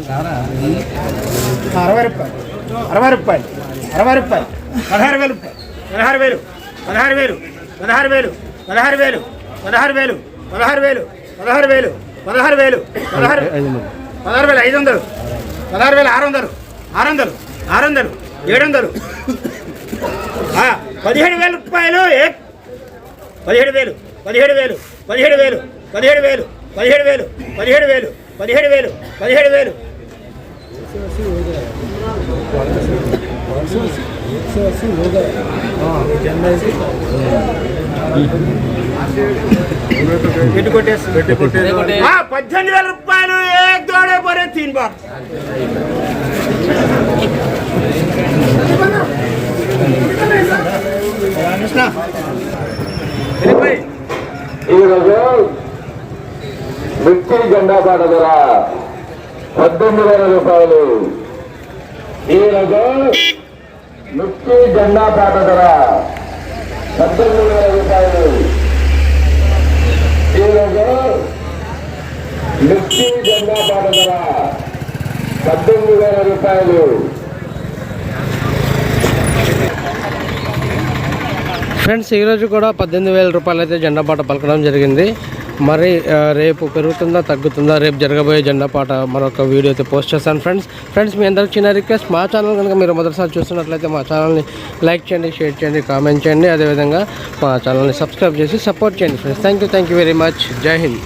60 రూపాయలు 60 రూపాయలు 60 రూపాయలు 16,000 రూపాయలు 16,000 16,000 16,000 16,000 16,000 16,000 16,000 16,000 16,500 16,600 600 600 700 17,000 రూపాయలు 17,000 17,000 17,000 17,000 17,000 17,000 17,000 17,000 18,000 రూపాయలు एक दौड़े पड़े 3 बार మిర్చి జెండా పాట ధర 18,000 రూపాయలు. ఈరోజు మిర్చి జెండా పాట ధర 18,000 రూపాయలు. ఈరోజు మిర్చి జెండా పాట ధర 18,000 రూపాయలు. ఫ్రెండ్స్ ఈరోజు కూడా 18,000 రూపాయలు అయితే జెండా పాట పలకడం జరిగింది. మరి రేపు పెరుగుతుందా తగ్గుతుందా, రేపు జరగబోయే జెండా పాట మరొక వీడియో అయితే పోస్ట్ చేస్తాను ఫ్రెండ్స్ మీ అందరికి చిన్న రిక్వెస్ట్, మా ఛానల్ కనుక మీరు మొదటిసారి చూస్తున్నట్లయితే మా ఛానల్ని లైక్ చేయండి, షేర్ చేయండి, కామెంట్ చేయండి, అదేవిధంగా మా ఛానల్ని సబ్స్క్రైబ్ చేసి సపోర్ట్ చేయండి friends. Thank you very much. జై హింద్.